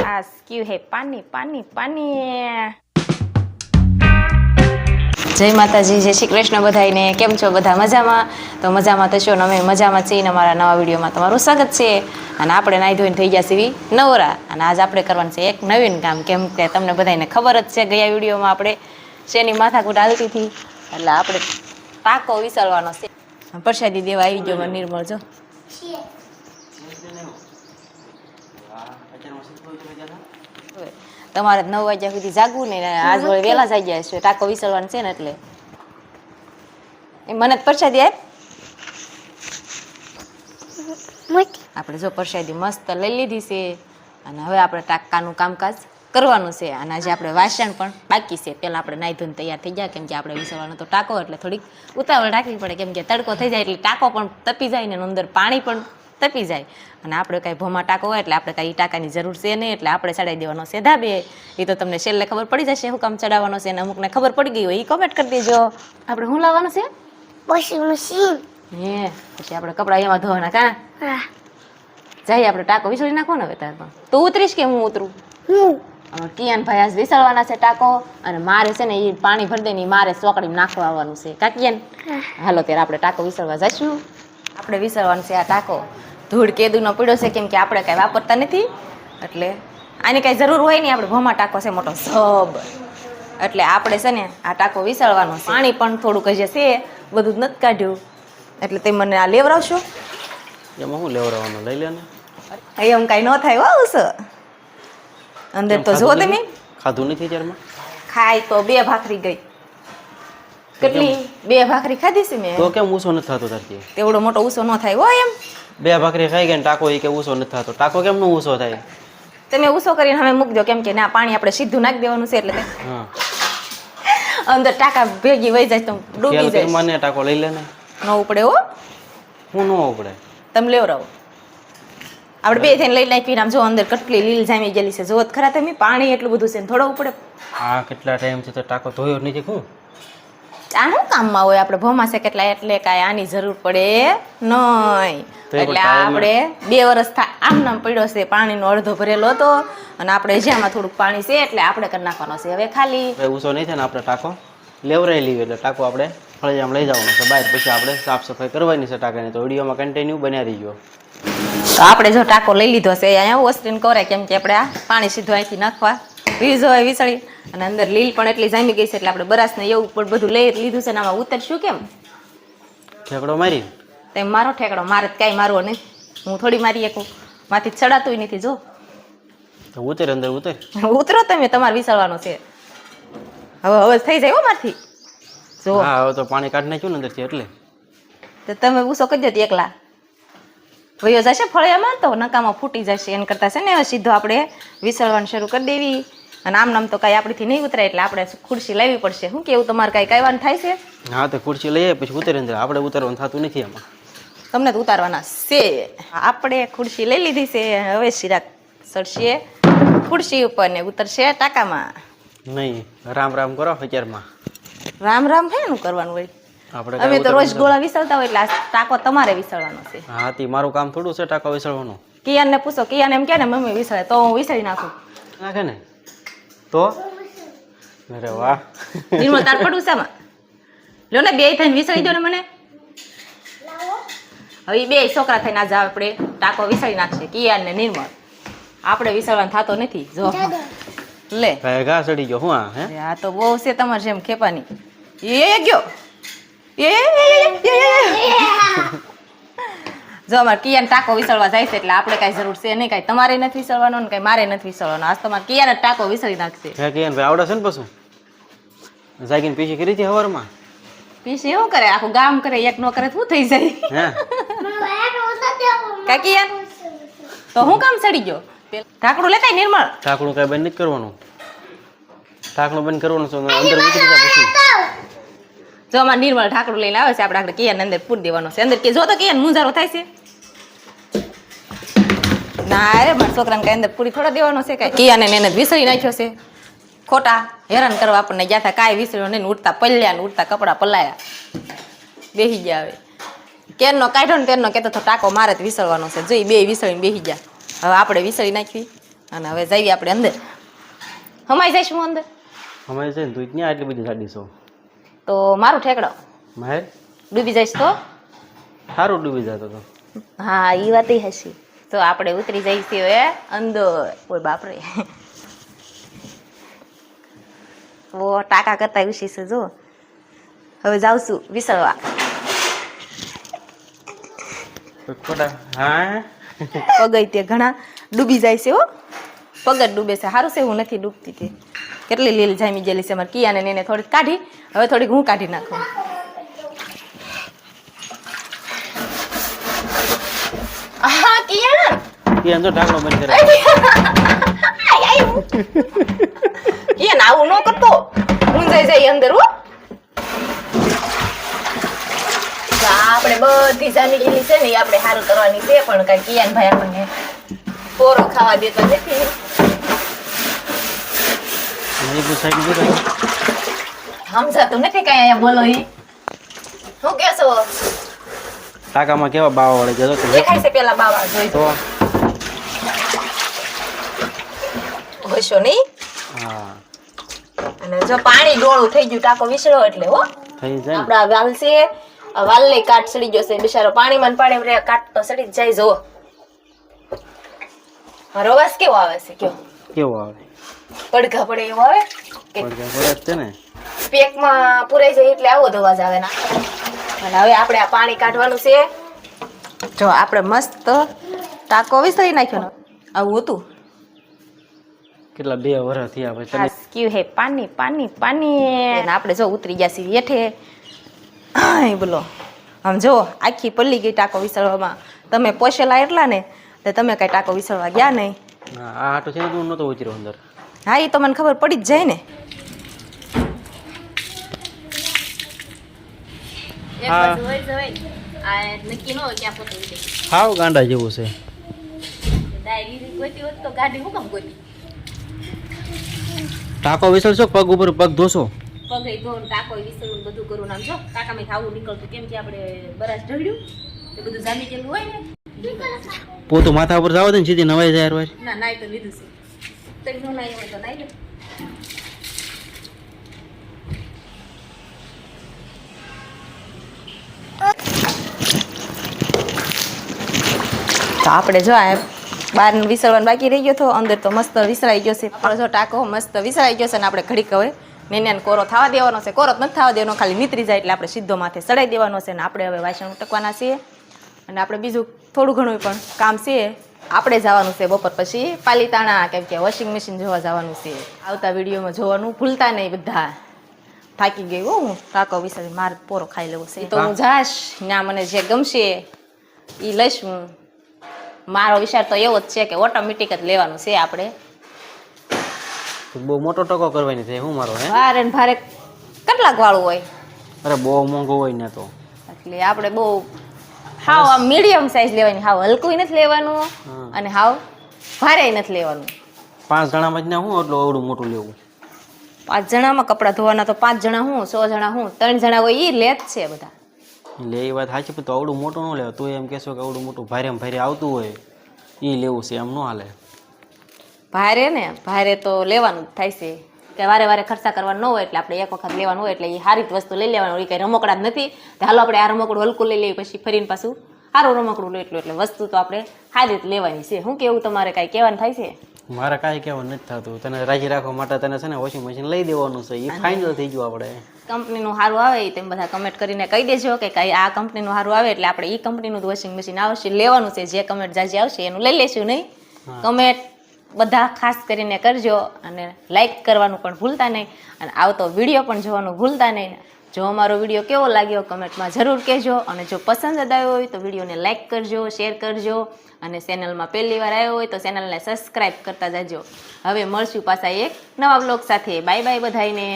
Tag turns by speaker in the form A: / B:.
A: आज क्यों है पानी पानी पानी। जय माताजी, जय श्री कृष्ण बधाईने। केम छो बधा मजामां? तो मजामां थशो ने अमे मजामां छीए ने अमारा नवा विडियोमां तमारुं स्वागत छे। अने आपणे नाई धोईने थई गया छीए नवरा अने आज आपणे करवानुं छे एक नवीन काम। केम के तमने बधाईने खबर ज छे गया विडियोमां आपणे शेनी माथाकूट हालती थी એટલે આપણે પાકો વિસળવાનો છે। પ્રસાદી દેવા આવી ગયો મને નિર્મળ જો તમારે 9 વાગ્યા સુધી જાગવું ને આજ વળી વેલા જાગ્યા છે ટાકો વિસળવાનો છે ને એટલે મને પ્રસાદી આપ આપણે જો પ્રસાદી મસ્ત લઈ લીધી છે અને હવે આપણે ટાકાનું કામકાજ કરવાનું છે અને આજે આપણે વાસણ પણ બાકી છે। પહેલાં આપણે નાહી ધોઈને તૈયાર થઈ ગયા કેમ કે આપણે વિસળવાનો તો ટાંકો એટલે થોડીક ઉતાવળ રાખવી પડે કેમ કે તડકો થઈ જાય એટલે ટાંકો પણ તપી જાય ને અંદર પાણી પણ તપી જાય અને આપણે કાંઈ ભોમાં ટાંકો હોય એટલે આપણે કાંઈ ટાંકાની જરૂર છે નહીં એટલે આપણે ચડાવી દેવાનો છે ધાબે। એ તો તમને છેલ્લે ખબર પડી જશે શું કામ ચડાવવાનો છે અને અમુકને ખબર પડી ગઈ હોય એ કમેન્ટ કરી દેજો। આપણે શું લાવવાનું છે?
B: Washing machine.
A: હે પછી આપણે કપડાં એમાં ધોવાના કાં જાય આપણે ટાંકો વિસળી નાખો ને હવે તારમાં તું ઉતરીશ કે હું ઉતરું? કિયાન ભાઈ આજ વિસળવાના છે ટાંકો અને મારે છે ને એ પાણી ભરી દે ને મારે ચોકડીમાં નાખવા આવવાનું છે કા કિયાન? હાલો ત્યારે આપણે ટાંકો વિસળવા જઈશું। આપણે વિસળવાનું છે આ ટાંકો ધૂળ કેદુનો પીડ્યો છે કેમ કે આપણે કાંઈ વાપરતા નથી એટલે આની કાંઈ જરૂર હોય નહીં। આપણે ભોમાં ટાંકો છે મોટો સબ એટલે આપણે છે ને આ ટાંકો વિસળવાનો છે। પાણી પણ થોડુંક હજી છે બધું જ નથી કાઢ્યું એટલે તે મને આ લેવડાવશો?
C: એમાં શું લેવડાવવાનું લઈ લે ને
A: એમ કાંઈ ન થાય હો સર અંદર તો જો તમે
C: ખાધું નથી અત્યારમાં
A: ખાય તો 2 ભાખરી ગઈ કેટલી 2 ભાખરી ખાધી છે મેં
C: તો કેમ ઊંસો નથી થતો તારથી?
A: તેવડો મોટો ઊંસો ન થાય હો એમ
C: 2 ભાખરી ખાઈ ગયા ને ટાંકો એ કે ઊંસો નથી થતો ટાંકો કેમ નું ઊંસો થાય?
A: તમે ઊંસો કરીને હવે મૂકજો કેમ કે ના પાણી આપણે સીધું નાખી દેવાનું છે એટલે
C: હા
A: અંદર ટાંકા ભેગી વહી જાય તો ડૂબી જાય
C: મને ટાંકો લઈ લે ને
A: ન ઉપડે હો
C: હું ન ઉપડે
A: તમે લેવરાવો આપણે 2 થઈને લઈ નાખીને આમ જો અંદર કટલી લીલ જામી ગયેલી છે જોત ખરા તમે પાણી એટલું બધું છે ને થોડો ઉપડે
C: આ કેટલા ટાઈમ છે તો ટાંકો ધોયો નથી હું
A: આ શું કામમાં હોય આપણે ભોમાં છે કેટલા એટલે કાંઈ આની જરૂર પડે નહીં એટલે આપણે 2 વર્ષ આમ નામ પડ્યો છે પાણીનો અડધો ભરેલો હતો અને આપણે જ્યાંમાં થોડુંક પાણી છે એટલે આપણે કરી નાખવાનો છે હવે ખાલી
C: ઊંસો નહીં થાય ને આપણે ટાંકો લેવરાઈ લઈએ એટલે ટાંકો આપણે ફળિયામાં લઈ જવાનું છે બહાર પછી આપણે સાફ સફાઈ કરવાની છે ટાંકાની તો વિડીયોમાં કન્ટિન્યુ બન્યા રહીજો।
A: તો આપણે જો ટાંકો લઈ લીધો છે અહીંયા ઓસ્ટ્રીન કરે કેમ કે આપણે આ પાણી સીધું અહીંથી નાખવા વીજો હોય વિસળી અને અંદર લીલ પણ એટલી જામી ગઈ છે એટલે આપણે બરાસને એવું પણ બધું લઈ લીધું છે ને આમાં ઉતરશું કેમ?
C: ઠેકડો મારી
A: તેમ મારો ઠેકડો મારે કાંઈ મારવો નહીં હું થોડી મારી એકું માથી ચડાતું નથી જો
C: તો ઉતર અંદર ઉતર
A: ઉતરો તમે તમારે વિસળવાનો છે હવે હવે થઈ જાય હો મારથી જો
C: હા હવે તો પાણી કાઢી નાખ્યું ને અંદરથી એટલે
A: તો તમે ઊંસો કરી દો એકલા વયો જશે ફળિયામાં તો નકામાં ફૂટી જશે એના કરતાં છે ને સીધો આપણે વિસળવાનું શરૂ કરી દેવી અને આમ નામ તો કાંઈ આપણીથી નહીં ઉતરાય એટલે આપણે ખુરશી લાવવી પડશે। શું કેવું તમારે કાંઈ કહેવાનું થાય છે?
C: હા તો ખુરશી લઈએ પછી ઉતરે અંદર આપણે ઉતરવાનું થતું નથી એમાં
A: તમને તો ઉતારવાના છે આપણે ખુરશી લઈ લીધી છે હવે સિરાક ચડશે ખુરશી ઉપર ને ઉતરશે ટાંકામાં।
C: નહીં રામ રામ કરો અત્યારમાં
A: રામ રામ હે નું કરવાનું હોય
C: આપણે
A: અમે તો રોજ ગોળા વિસળતા હોય એટલે આ ટાંકો તમારે વિસળવાનો છે।
C: હા તી મારું કામ થોડું છે ટાંકો વિસળવાનું।
A: કિયાનને પૂછો કિયાન એમ કે ને મમ્મી વિસળે તો હું વિસળી નાખું
C: નાખે ને તો અરે વાહ
A: નિર્મળ તાર પડું શામાં લો ને 2 થઈને વિસળી દો ને મને હવે 2 છોકરા થઈને આજે આપણે ટાંકો વિસળી નાખશે કિયાન ને નિર્મળ આપણે વિસળવાનું થતો નથી જો લે
C: ઘા ચડી ગયો હું આ હે
A: આ તો બહુ છે તમારે જેમ ખેપાની એ ગયો જો અમારે કિયાન ટાંકો વિસળવા જાય છે એટલે આપણે કાંઈ જરૂર છે નહીં કાંઈ તમારે નથી વિસળવાનો ને કાંઈ મારે નથી વિસળવાનો આજ તમારે કિયાન જ ટાંકો વિસળી નાખશે।
C: હે કિયાન ભાઈ આવડે છે ને પછું જાગીને પીછી કરી હતી હવારમાં
A: પીસી શું કરે આખું ગામ કરે એક નો કરે શું થઈ જાય
C: હે
A: કા કિયાન તો હું કામ ચડી ગયો ઢાંકણું લેતા નિર્મળ
C: ઢાંકણું કાંઈ બંધ નથી કરવાનું ઢાંકણું બંધ કરવાનું છે અંદર ઉતરી જાય પછી
A: જો અમારે નિર્મળ ઢાંકણું લઈને આવે છે આપણે આગળ કિયાન અંદર પૂરી દેવાનો છે અંદર કે જો તો કિયાન મુંજારો થાય છે ના અરે મારા છોકરાને કઈ અંદર પૂરી થોડા દેવાનો છે કાંઈ કિયાને એને વિસળી નાખ્યો છે ખોટા હેરાન કરવા આપણને ગયા હતા કાંઈ વિસળ્યો નહીં ઉડતા પલ્યા ને ઉડતા કપડાં પલાયા બેસી ગયા હવે કેરનો કાઢ્યો ને તેરનો કહેતો તો ટાંકો મારે જ વિસળવાનો છે જોઈ 2 વિસળીને બેસી ગયા હવે આપણે વિસળી નાખવી અને હવે જઈએ આપણે અંદર. હમાઈ જઈશું અંદર
C: અમારે છે ને તું ક્યાં આટલી બધી જાડી છો
A: તો મારું ઠેકડો
C: મારે
A: ડૂબી જઈશ તો.
C: સારું ડૂબી જતો તો
A: હા એ વાત હસી. તો આપણે ઉતરી જઈશું હવે અંદર. ઓય બાપરે ઓ ટાકા કરતા ઉછી છે જો. હવે જાઉં છું વિસળવા.
C: ખોટા હા
A: પગઈ તે ઘણા ડૂબી જાય છે હો. પગ જ ડૂબે છે. સારું છે હું નથી ડૂબતી તે. કેટલી લીલ જામી ગયેલી છે મારે કિયાને ને એને થોડીક કાઢી. હવે થોડીક હું કાઢી નાખું. હા કિયા
C: ત્યાં જો ઢાંકણો બંધ કરે
A: કિયા આવું ન કરતો. હું જાય અંદર હો. આપણે બધી જામી ગયેલી છે ને એ આપણે સારું કરવાની છે પણ કઈ કિયાન ભાઈ આપણને પોરો ખાવા દેતો નથી. સમજાતું નથી કઈ અહીંયા બોલો ઈ. શું કેશો?
C: ટાંકામાં કેવા બાવા વળે જતો તો
A: દેખાય છે પેલા બાવા જોઈ
C: તો
A: હોશો નહીં.
C: હા
A: અને જો પાણી ડોળું થઈ ગયું ટાંકો વિસળો એટલે હો.
C: થઈ જાય ને
A: આપડા વાલ છે વાલને કાટ સડી જશે બિચારો પાણીમાં ને પાણી કાટ તો સડી જ જાય. જો મારો અવાજ કેવો આવે છે કયો?
C: કેવો આવે
A: પડઘા પડે એવો આવે કે
C: પડઘા પડે જ છે ને
A: પેકમાં પુરાઈ જાય એટલે આવો જ અવાજ આવે ના. અને હવે આપણે આ પાણી કાઢવાનું છે. જો આપણે મસ્ત ટાંકો વિસળી નાખ્યો ને આવું હતું.
C: કેટલા 2 વર્ષ થયા પછી તમે
A: ક્યુ હે પાણી પાણી પાણી. અને આપણે જો ઉતરી ગયા છીએ હેઠે. હા બોલો આમ જો આખી પલ્લી ગઈ ટાંકો વિસળવામાં. તમે પોસેલા એટલા ને તો તમે કઈ ટાંકો વિસળવા ગયા નહીં.
C: આ આટો છે ને તું નતો ઉતર્યો અંદર
A: હા એ તો મને ખબર પડી જ જાય ને.
C: હાવ ગાંડા જેવું છે ટાંકો વિસળશો પગ ઉપર પગ ધોશો
A: પગે ધોન ટાંકો વિસળું બધું કરું નામ જો ટાંકામાં ખાવું નીકળતું કેમ કે આપણે બરાસ ઢળ્યું એ બધું જામી ગયેલું હોય ને.
C: પોતું માથા ઉપર જાવ દે ને સીધી નવાઈ જાય યાર
A: ના નાઈ તો લીધું છે તો નો નાઈ હોય તો નાઈ લે. તો આપણે જો આ બહાર વિસળવાનું બાકી રહી ગયો તો અંદર તો મસ્ત વિસળાઈ ગયો છે. આપણે જો ટાંકો મસ્ત વિસળાઈ ગયો છે ને આપણે ઘડીક હવે નેન્યાને કોરો થવા દેવાનો છે. કોરો જ નથી થવા દેવાનો ખાલી નીતરી જાય એટલે આપણે સીધો માથે સડાઈ દેવાનો છે. ને આપણે હવે વાસણ ઉટકવાના છીએ અને આપણે બીજું થોડું ઘણું પણ કામ છે. આપણે જવાનું છે બપોર પછી પાલીતાણા કેમ કે વોશિંગ મશીન જોવા જવાનું છે. આવતા વિડીયોમાં જોવાનું ભૂલતા નહીં બધા. થાકી ગઈ હો હું ટાંકો વિસળી મારે પોરો ખાઈ લેવો છે. તો હું જાશ ના મને જે ગમશે એ લઈશ હું. મારો વિચાર તો એવો જ છે કે ઓટોમેટિક જ લેવાનું છે આપણે.
C: બહુ મોટો ટકો કરવાની છે હું મારો હે
A: ભારે ને ભારે કેટલાક વાળું હોય
C: અરે બહુ મોંઘો હોય ને તો
A: એટલે આપણે બહુ હાવ આમ મીડિયમ સાઈઝ લેવાની. હાવ હલકું નથી લેવાનું અને હાવ ભારે નથી લેવાનું.
C: 5 જણામાં જ ના હું એટલું અવડું મોટું લેવું.
A: 5 જણામાં કપડાં ધોવાના તો 5 જણા હું 100 જણા હું 3 જણા હોય એ લે જ છે બધા.
C: લે એ વાત સાચી પણ તો અવડું મોટું ન લેવા. તું એમ કહેશો કે અવડું મોટું ભારે આવતું હોય એ લેવું છે એમ ન હાલે.
A: ભારે ને ભારે તો લેવાનું જ થાય છે કે વારે વારે ખર્ચા કરવાનું ન હોય એટલે આપણે એક વખત લેવાનું હોય એટલે એ સારી જ વસ્તુ લઈ લેવાનું હોય. કંઈ રમકડા જ નથી તો હાલો આપણે આ રમકડું હલકું લઈ લઈએ પછી ફરીને પાછું સારું રમકડું લઈ એટલે વસ્તુ તો આપણે સારી જ લેવાની છે. શું કેવું તમારે કાંઈ કહેવાનું થાય છે?
C: મારે કાંઈ કહેવાનું નથી થતું. તને રાજી રાખવા માટે તને છે ને વોશિંગ મશીન લઈ દેવાનું છે એ ફાઇનલ થઈ ગયું. આપણે
A: કંપનીનું સારું આવે એ તેમ બધા કમેન્ટ કરીને કહી દેજો કે કઈ આ કંપનીનું સારું આવે એટલે આપણે એ કંપનીનું વોશિંગ મશીન આવશે લેવાનું છે. જે કમેન્ટ જાજી આવશે એનું લઈ લેશું નહીં. કમેન્ટ બધા ખાસ કરીને કરજો અને લાઈક કરવાનું પણ ભૂલતા નહીં અને આવતો વિડીયો પણ જોવાનું ભૂલતા નહીં. જો અમારો વિડીયો કેવો લાગ્યો કમેન્ટમાં જરૂર કહેજો અને જો પસંદ જ આવ્યો હોય તો વિડીયોને લાઈક કરજો, શેર કરજો અને ચેનલમાં પહેલી વાર આવ્યો હોય તો ચેનલને સબસ્ક્રાઈબ કરતા જજો. હવે મળશું પાછા એક નવા બ્લોગ સાથે. Bye bye બધાઈને.